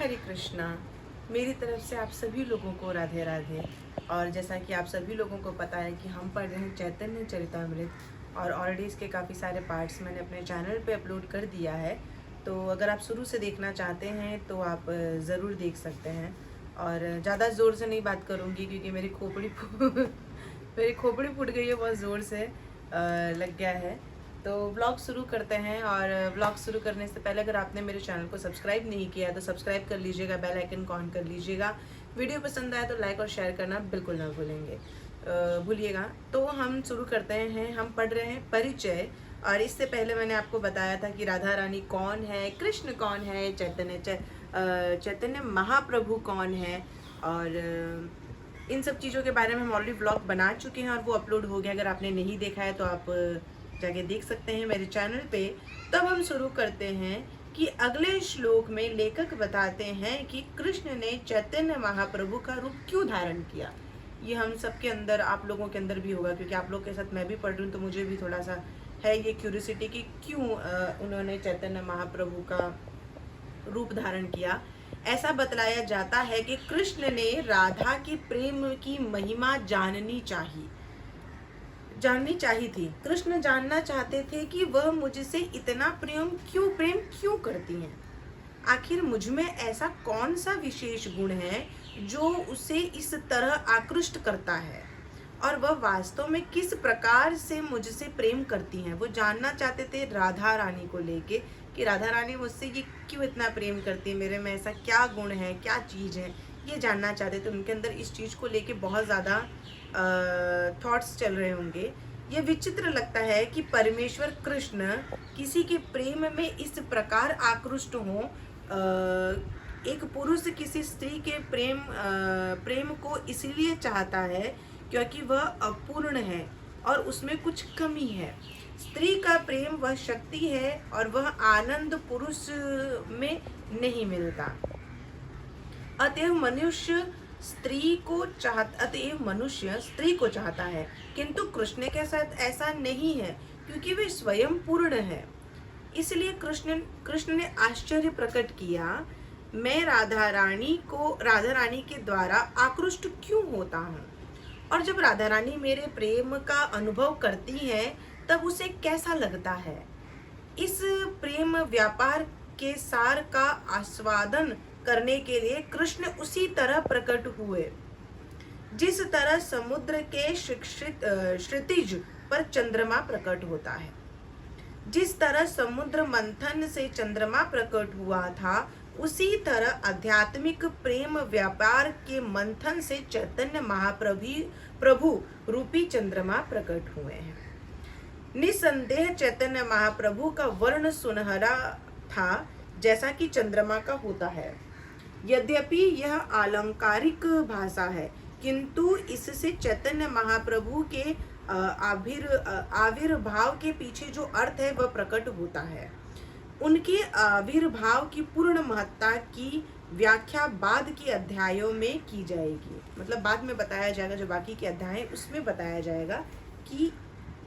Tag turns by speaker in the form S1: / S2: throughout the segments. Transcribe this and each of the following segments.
S1: हरे कृष्णा। मेरी तरफ से आप सभी लोगों को राधे राधे। और जैसा कि आप सभी लोगों को पता है कि हम पढ़ रहे हैं चैतन्य चरितामृत और ऑलरेडी इसके काफ़ी सारे पार्ट्स मैंने अपने चैनल पे अपलोड कर दिया है। तो अगर आप शुरू से देखना चाहते हैं तो आप ज़रूर देख सकते हैं। और ज़्यादा ज़ोर से नहीं बात करूँगी क्योंकि मेरी खोपड़ी फूट गई है, बहुत ज़ोर से लग गया है। तो व्लॉग शुरू करते हैं। और व्लॉग शुरू करने से पहले अगर आपने मेरे चैनल को सब्सक्राइब नहीं किया है तो सब्सक्राइब कर लीजिएगा, बेल आइकन को ऑन कर लीजिएगा। वीडियो पसंद आए तो लाइक और शेयर करना बिल्कुल ना भूलिएगा। तो हम शुरू करते हैं। हम पढ़ रहे हैं परिचय। और इससे पहले मैंने आपको बताया था कि राधा रानी कौन है, कृष्ण कौन है, चैतन्य महाप्रभु कौन है। और इन सब चीज़ों के बारे में हम ऑलरेडी व्लॉग बना चुके हैं और वो अपलोड हो गया। अगर आपने नहीं देखा है तो आप जाके देख सकते हैं मेरे चैनल पे। तब हम शुरू करते हैं कि अगले श्लोक में लेखक बताते हैं कि कृष्ण ने चैतन्य महाप्रभु का रूप क्यों धारण किया। ये हम सब के अंदर, आप लोगों के अंदर भी होगा क्योंकि आप लोग के साथ मैं भी पढ़ रही हूँ, तो मुझे भी थोड़ा सा है ये क्यूरियोसिटी कि क्यों उन्होंने चैतन्य महाप्रभु का रूप धारण किया। ऐसा बतलाया जाता है कि कृष्ण ने राधा के प्रेम की महिमा जाननी चाहिए थी। कृष्ण जानना चाहते थे कि वह मुझसे इतना प्रेम क्यों करती हैं। आखिर मुझ में ऐसा कौन सा विशेष गुण है जो उसे इस तरह आकृष्ट करता है, और वह वास्तव में किस प्रकार से मुझसे प्रेम करती हैं। वो जानना चाहते थे राधा रानी को लेके कि राधा रानी मुझसे ये क्यों इतना प्रेम करती है, मेरे में ऐसा क्या गुण है, क्या चीज़ है, ये जानना चाहते थे। उनके अंदर इस चीज़ को लेके बहुत ज़्यादा थॉट्स चल रहे होंगे। ये विचित्र लगता है कि परमेश्वर कृष्ण किसी के प्रेम में इस प्रकार आकृष्ट हो। एक पुरुष किसी स्त्री के प्रेम को इसलिए चाहता है क्योंकि वह अपूर्ण है और उसमें कुछ कमी है। स्त्री का प्रेम वह शक्ति है और वह आनंद पुरुष में नहीं मिलता। अतएव मनुष्य स्त्री को चाहता है, किंतु कृष्ण के साथ ऐसा नहीं है क्योंकि वे स्वयं पूर्ण है। इसलिए कृष्ण ने आश्चर्य प्रकट किया, मैं राधा रानी के द्वारा आकृष्ट क्यों होता हूँ, और जब राधा रानी मेरे प्रेम का अनुभव करती है तब उसे कैसा लगता है। इस प्रेम व्यापार के सार का आस्वादन करने के लिए कृष्ण उसी तरह प्रकट हुए जिस तरह समुद्र के क्षितिज पर चंद्रमा प्रकट होता है। जिस तरह समुद्र मंथन से चंद्रमा प्रकट हुआ था, उसी तरह आध्यात्मिक प्रेम व्यापार के मंथन से चैतन्य महाप्रभु रूपी चंद्रमा प्रकट हुए हैं। निसंदेह चैतन्य महाप्रभु का वर्ण सुनहरा था जैसा कि चंद्रमा का होता है। यद्यपि यह आलंकारिक भाषा है, किंतु इससे चैतन्य महाप्रभु के आविर्भाव के पीछे जो अर्थ है वह प्रकट होता है। उनके आविर्भाव की पूर्ण महत्ता की व्याख्या बाद के अध्यायों में की जाएगी। मतलब बाद में बताया जाएगा, जो बाकी के अध्याय हैं उसमें बताया जाएगा कि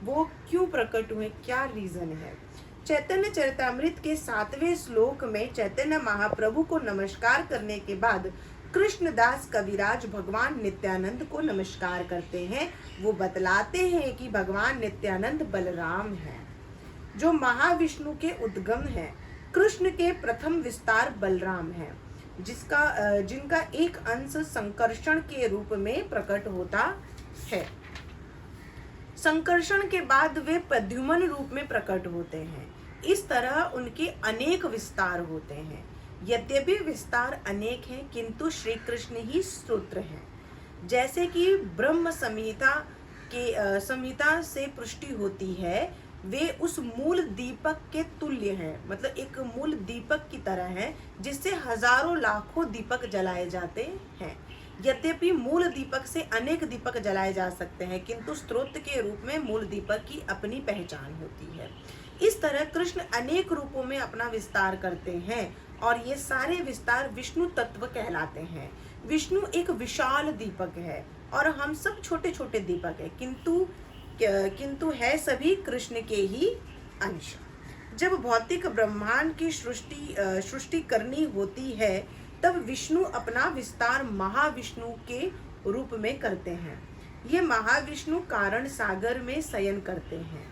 S1: वो क्यों प्रकट हुए, क्या रीजन है। चैतन्य चरितामृत के 7वें श्लोक में चैतन्य महाप्रभु को नमस्कार करने के बाद कृष्णदास कविराज भगवान नित्यानंद को नमस्कार करते हैं। वो बतलाते हैं कि भगवान नित्यानंद बलराम हैं, जो महाविष्णु के उद्गम हैं। कृष्ण के प्रथम विस्तार बलराम है, जिनका एक अंश संकर्षण के रूप में प्रकट होता है। संकर्षण के बाद वे प्रद्युम्न रूप में प्रकट होते हैं। इस तरह उनके अनेक विस्तार होते हैं। यद्यपि विस्तार अनेक हैं, किंतु श्री कृष्ण ही स्तोत्र हैं। जैसे कि ब्रह्म संहिता से पुष्टि होती है, वे उस मूल दीपक के तुल्य हैं। मतलब एक मूल दीपक की तरह है जिससे हजारों लाखों दीपक जलाए जाते हैं। यद्यपि मूल दीपक से अनेक दीपक जलाए जा सकते हैं, किंतु स्रोत के रूप में मूल दीपक की अपनी पहचान होती है। इस तरह कृष्ण अनेक रूपों में अपना विस्तार करते हैं और ये सारे विस्तार विष्णु तत्व कहलाते हैं। विष्णु एक विशाल दीपक है और हम सब छोटे छोटे दीपक है, किंतु है सभी कृष्ण के ही अंश। जब भौतिक ब्रह्मांड की सृष्टि करनी होती है तब विष्णु अपना विस्तार महाविष्णु के रूप में करते हैं। ये महाविष्णु कारण सागर में शयन करते हैं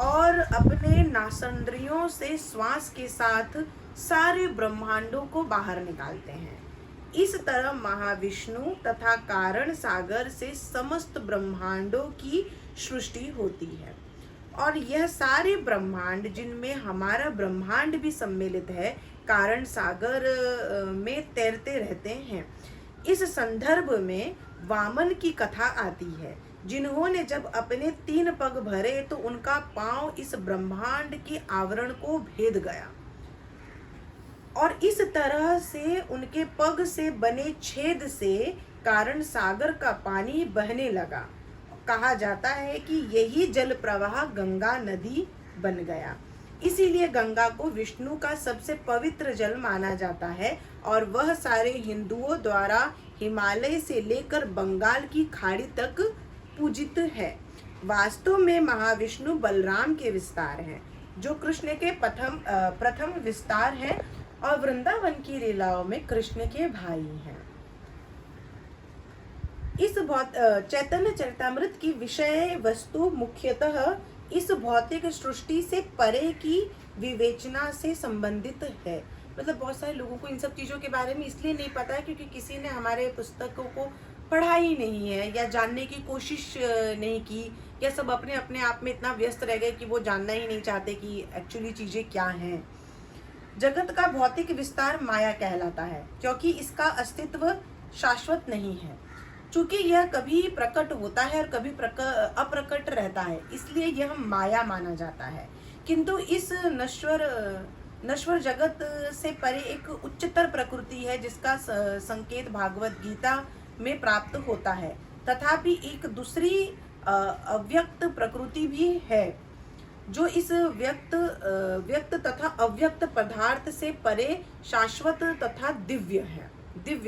S1: और अपने नासंद्रियों से श्वास के साथ सारे ब्रह्मांडों को बाहर निकालते हैं। इस तरह महाविष्णु तथा कारण सागर से समस्त ब्रह्मांडों की सृष्टि होती है और यह सारे ब्रह्मांड, जिनमें हमारा ब्रह्मांड भी सम्मिलित है, कारण सागर में तैरते रहते हैं। इस संदर्भ में वामन की कथा आती है, जिन्होंने जब अपने 3 पग भरे तो उनका पांव इस ब्रह्मांड के आवरण को भेद गया और इस तरह से उनके पग से बने छेद से कारण सागर का पानी बहने लगा। कहा जाता है कि यही जल प्रवाह गंगा नदी बन गया। इसीलिए गंगा को विष्णु का सबसे पवित्र जल माना जाता है और वह सारे हिंदुओं द्वारा हिमालय से लेकर बंगाल की खाड़ी तक पूजित है। वास्तव में महाविष्णु बलराम के विस्तार हैं, जो कृष्ण के प्रथम विस्तार है और वृंदावन की लीलाओं में कृष्ण के भाई हैं। इस चैतन्य चरितामृत की विषय वस्तु मुख्यतः इस भौतिक सृष्टि से परे की विवेचना से संबंधित है। मतलब बहुत सारे लोगों को इन सब चीज़ों के बारे में इसलिए नहीं पता है क्योंकि किसी ने हमारे पुस्तकों को पढ़ा ही नहीं है या जानने की कोशिश नहीं की, या सब अपने अपने आप में इतना व्यस्त रह गए कि वो जानना ही नहीं चाहते कि एक्चुअली चीज़ें क्या हैं। जगत का भौतिक विस्तार माया कहलाता है क्योंकि इसका अस्तित्व शाश्वत नहीं है। चूंकि यह कभी प्रकट होता है और कभी अप्रकट रहता है, इसलिए यह माया माना जाता है। किंतु इस नश्वर जगत से परे एक उच्चतर प्रकृति है जिसका संकेत भागवत गीता में प्राप्त होता है। तथापि एक दूसरी अव्यक्त प्रकृति भी है जो इस व्यक्त तथा अव्यक्त पदार्थ से परे शाश्वत तथा दिव्य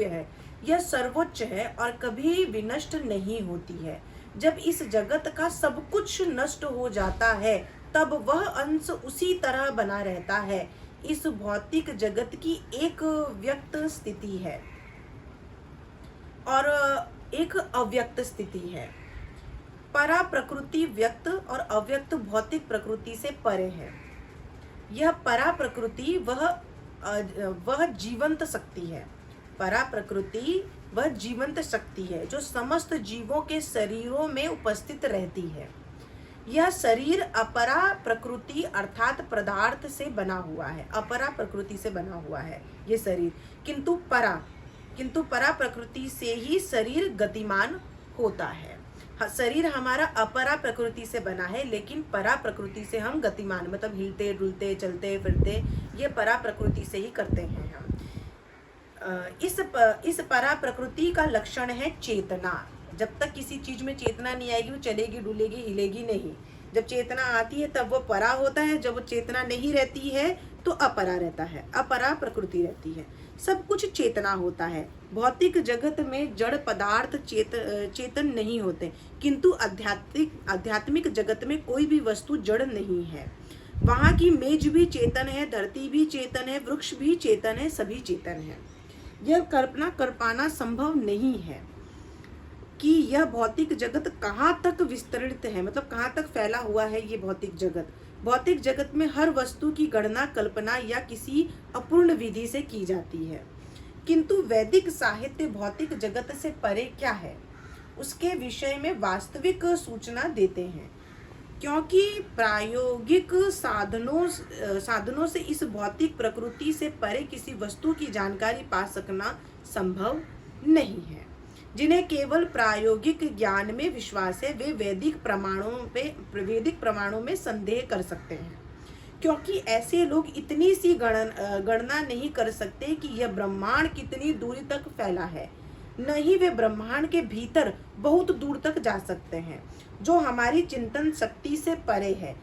S1: है। यह सर्वोच्च है और कभी विनष्ट नहीं होती है। जब इस जगत का सब कुछ नष्ट हो जाता है तब वह अंश उसी तरह बना रहता है। इस भौतिक जगत की एक व्यक्त स्थिति है और एक अव्यक्त स्थिति है। परा प्रकृति व्यक्त और अव्यक्त भौतिक प्रकृति से परे है। यह परा प्रकृति वह जीवंत शक्ति है। परा प्रकृति वह जीवंत शक्ति है जो समस्त जीवों के शरीरों में उपस्थित रहती है। यह शरीर अपरा प्रकृति अर्थात पदार्थ से बना हुआ है। अपरा प्रकृति से बना हुआ है ये शरीर, किंतु परा प्रकृति से ही शरीर गतिमान होता है। शरीर हमारा अपरा प्रकृति से बना है, लेकिन परा प्रकृति से हम गतिमान, मतलब हिलते डुलते चलते फिरते, ये परा प्रकृति से ही करते हैं हम। इस परा प्रकृति का लक्षण है चेतना। जब तक किसी चीज में चेतना नहीं आएगी वो चलेगी डुलेगी हिलेगी नहीं। जब चेतना आती है तब वो परा होता है, जब वो चेतना नहीं रहती है तो अपरा रहता है, अपरा प्रकृति रहती है। सब कुछ चेतना होता है। भौतिक जगत में जड़ पदार्थ चेतन नहीं होते, किंतु आध्यात्मिक जगत में कोई भी वस्तु जड़ नहीं है। वहाँ की मेज भी चेतन है, धरती भी चेतन है, वृक्ष भी चेतन है, सभी चेतन है। यह कल्पना कर पाना संभव नहीं है कि यह भौतिक जगत कहाँ तक विस्तृत है, मतलब कहाँ तक फैला हुआ है ये भौतिक जगत। भौतिक जगत में हर वस्तु की गणना कल्पना या किसी अपूर्ण विधि से की जाती है, किंतु वैदिक साहित्य भौतिक जगत से परे क्या है उसके विषय में वास्तविक सूचना देते हैं, क्योंकि प्रायोगिक साधनों से इस भौतिक प्रकृति से परे किसी वस्तु की जानकारी पा सकना संभव नहीं है। जिन्हें केवल प्रायोगिक ज्ञान में विश्वास है वे वैदिक प्रमाणों में संदेह कर सकते हैं, क्योंकि ऐसे लोग इतनी सी गणना नहीं कर सकते कि यह ब्रह्मांड कितनी दूरी तक फैला है। न ही वे ब्रह्मांड के भीतर बहुत दूर तक जा सकते हैं। जो हमारी चिंतन शक्ति से परे है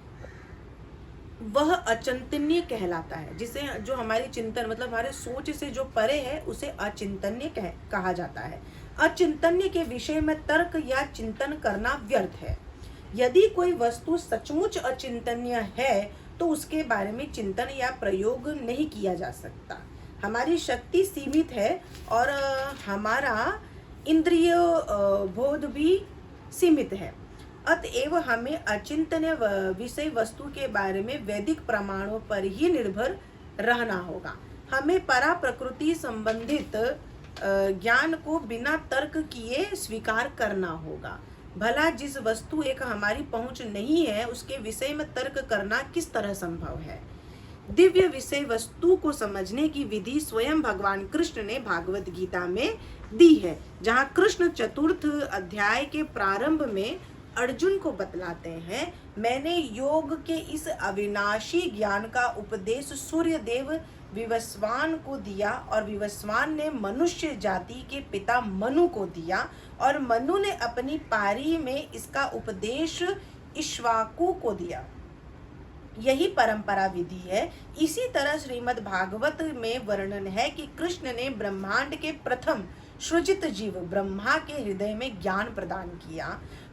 S1: वह अचिंतनीय कहलाता है। जिसे जो हमारी चिंतन मतलब हमारे सोच से जो परे है उसे अचिंतनीय कहा जाता है। अचिंतनीय के विषय में तर्क या चिंतन करना व्यर्थ है। यदि कोई वस्तु सचमुच अचिंतनीय है तो उसके बारे में चिंतन या प्रयोग नहीं किया जा सकता। हमारी शक्ति सीमित है और हमारा इंद्रिय बोध भी सीमित है। अतएव हमें अचिंतनीय विषय वस्तु के बारे में वैदिक प्रमाणों पर ही निर्भर रहना होगा। हमें परा प्रकृति संबंधित ज्ञान को बिना तर्क किए स्वीकार करना होगा। भला जिस वस्तु एक हमारी पहुंच नहीं है उसके विषय में तर्क करना किस तरह संभव है। दिव्य विषय वस्तु को समझने की विधि स्वयं भगवान कृष्ण ने भागवत गीता में दी है, जहां कृष्ण चतुर्थ अध्याय के प्रारंभ में अर्जुन को बतलाते हैं, मैंने योग के इस अविनाशी ज्ञान का उपदेश सूर्य देव विवस्वान को दिया और विवस्वान ने मनुष्य जाति के पिता मनु को दिया और मनु ने अपनी पारी में इसका उपदेश इक्ष्वाकु को दिया। यही परंपरा विधि है। इसी तरह श्रीमद् भागवत में वर्णन है कि कृष्ण ने ब्रह्मांड के प्रथम सृजित जीव ब्रह्मा के हृदय में ज्ञान प्रदान किया।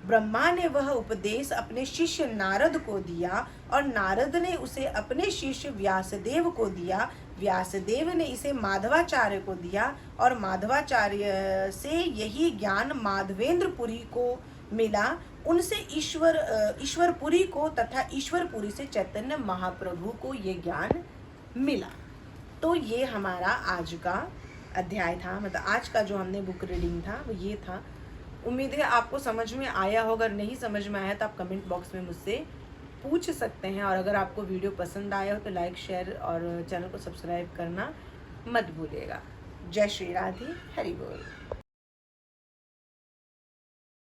S1: ब्रह्मा ने वह उपदेश अपने शिष्य नारद को दिया और नारद ने उसे अपने शिष्य व्यासदेव को दिया। व्यासदेव ने इसे माधवाचार्य को दिया और माधवाचार्य से यही ज्ञान माधवेंद्रपुरी को मिला। उनसे ईश्वरपुरी को तथा ईश्वरपुरी से चैतन्य महाप्रभु को ये ज्ञान मिला। तो ये हमारा आज का अध्याय था, मतलब आज का जो हमने बुक रीडिंग था वो ये था। उम्मीद है आपको समझ में आया होगा। अगर नहीं समझ में आया तो आप कमेंट बॉक्स में मुझसे पूछ सकते हैं। और अगर आपको वीडियो पसंद आया हो तो लाइक, शेयर और चैनल को सब्सक्राइब करना मत भूलिएगा। जय श्री राधे, हरि बोल।